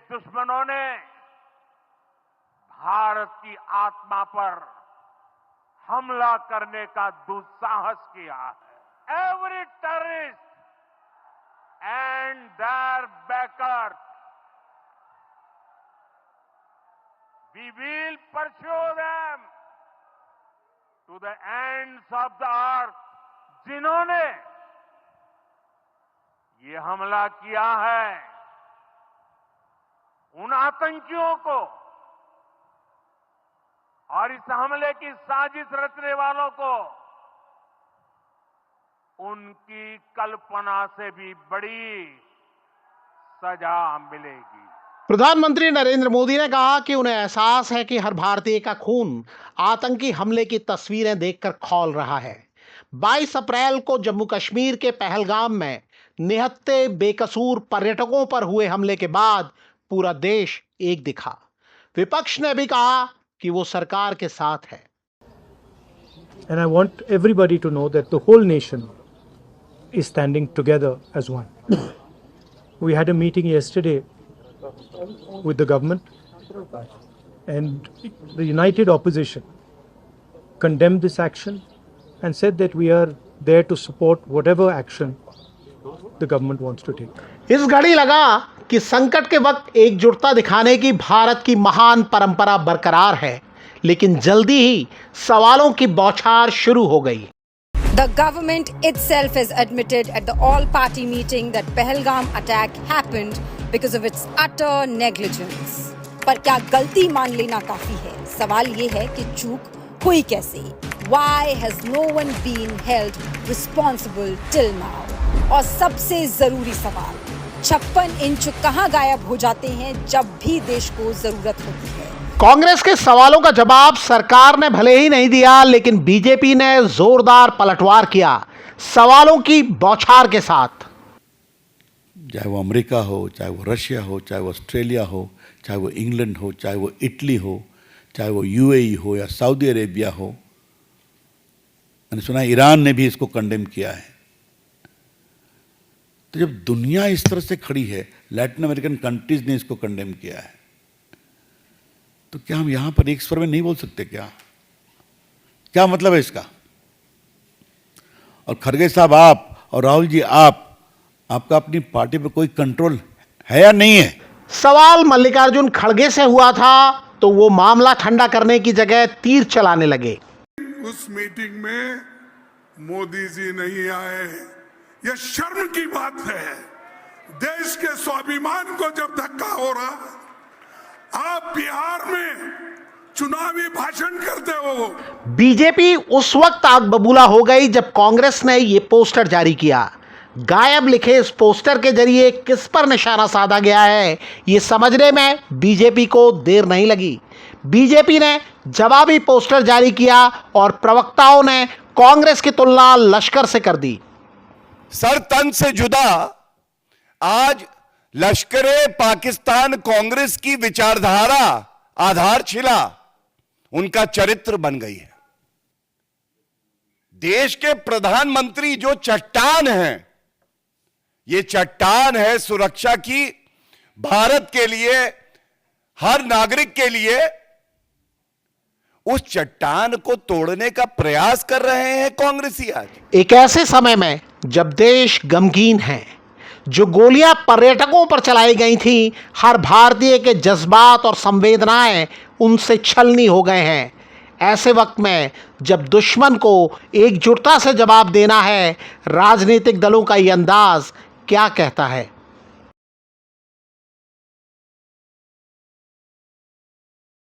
दुश्मनों ने भारत की आत्मा पर हमला करने का दुस्साहस किया है। Every terrorist and their backers, we will pursue them to the ends of the earth. जिन्होंने ये हमला किया है, उन आतंकियों को और इस हमले की साजिश रचने वालों को उनकी कल्पना से भी बड़ी सजा मिलेगी। प्रधानमंत्री नरेंद्र मोदी ने कहा कि उन्हें एहसास है कि हर भारतीय का खून आतंकी हमले की तस्वीरें देखकर खौल रहा है। 22 अप्रैल को जम्मू कश्मीर के पहलगाम में निहत्थे बेकसूर पर्यटकों पर हुए हमले के बाद पूरा देश एक दिखा। विपक्ष ने भी कहा कि वो सरकार के साथ है। And I want everybody to know that the whole nation is standing together as one. We had a meeting yesterday with the government, and the united opposition condemned this action and said that we are there to support whatever action the government wants to take. इस घड़ी लगा कि संकट के वक्त एकजुटता दिखाने की भारत की महान परंपरा बरकरार है, लेकिन जल्दी ही सवालों की बौछार शुरू हो गई। The government itself has admitted at the all-party meeting that Pahalgam attack happened because of its utter negligence. पर क्या गलती मान लेना काफी है? सवाल ये है कि चूक हुई कैसे? Why has no one been held responsible till now? और सबसे जरूरी सवाल, 56 इंच कहां गायब हो जाते हैं जब भी देश को जरूरत होती है? कांग्रेस के सवालों का जवाब सरकार ने भले ही नहीं दिया, लेकिन बीजेपी ने जोरदार पलटवार किया सवालों की बौछार के साथ। चाहे वो अमेरिका हो, चाहे वो रशिया हो, चाहे वो ऑस्ट्रेलिया हो, चाहे वो इंग्लैंड हो, चाहे वो इटली हो, चाहे वो यूएई हो या सऊदी अरेबिया हो, मैंने सुना ईरान ने भी इसको कंडेम किया है। तो जब दुनिया इस तरह से खड़ी है, लैटिन अमेरिकन कंट्रीज ने इसको कंडेम किया है, तो क्या हम यहां पर एक स्वर में नहीं बोल सकते? क्या मतलब है इसका? और खड़गे साहब, आप और राहुल जी, आपका अपनी पार्टी पे कोई कंट्रोल है या नहीं है? सवाल मल्लिकार्जुन खड़गे से हुआ था तो वो मामला ठंडा करने की जगह तीर चलाने लगे। उस मीटिंग में मोदी जी नहीं आए, यह शर्म की बात है। देश के स्वाभिमान को जब धक्का हो रहा, आप बिहार में चुनावी भाषण करते हो। बीजेपी उस वक्त आग बबूला हो गई जब कांग्रेस ने ये पोस्टर जारी किया। गायब लिखे इस पोस्टर के जरिए किस पर निशाना साधा गया है, ये समझने में बीजेपी को देर नहीं लगी। बीजेपी ने जवाबी पोस्टर जारी किया और प्रवक्ताओं ने कांग्रेस की तुलना लश्कर से कर दी। सर तन से जुदा आज लश्करे पाकिस्तान कांग्रेस की विचारधारा, आधारशिला उनका चरित्र बन गई है। देश के प्रधानमंत्री जो चट्टान हैं, ये चट्टान है सुरक्षा की, भारत के लिए, हर नागरिक के लिए। उस चट्टान को तोड़ने का प्रयास कर रहे हैं कांग्रेसी आज। एक ऐसे समय में जब देश गमगीन है, जो गोलियां पर्यटकों पर चलाई गई थी, हर भारतीय के जज्बात और संवेदनाएं उनसे छलनी हो गए हैं। ऐसे वक्त में जब दुश्मन को एकजुटता से जवाब देना है, राजनीतिक दलों का ये अंदाज क्या कहता है?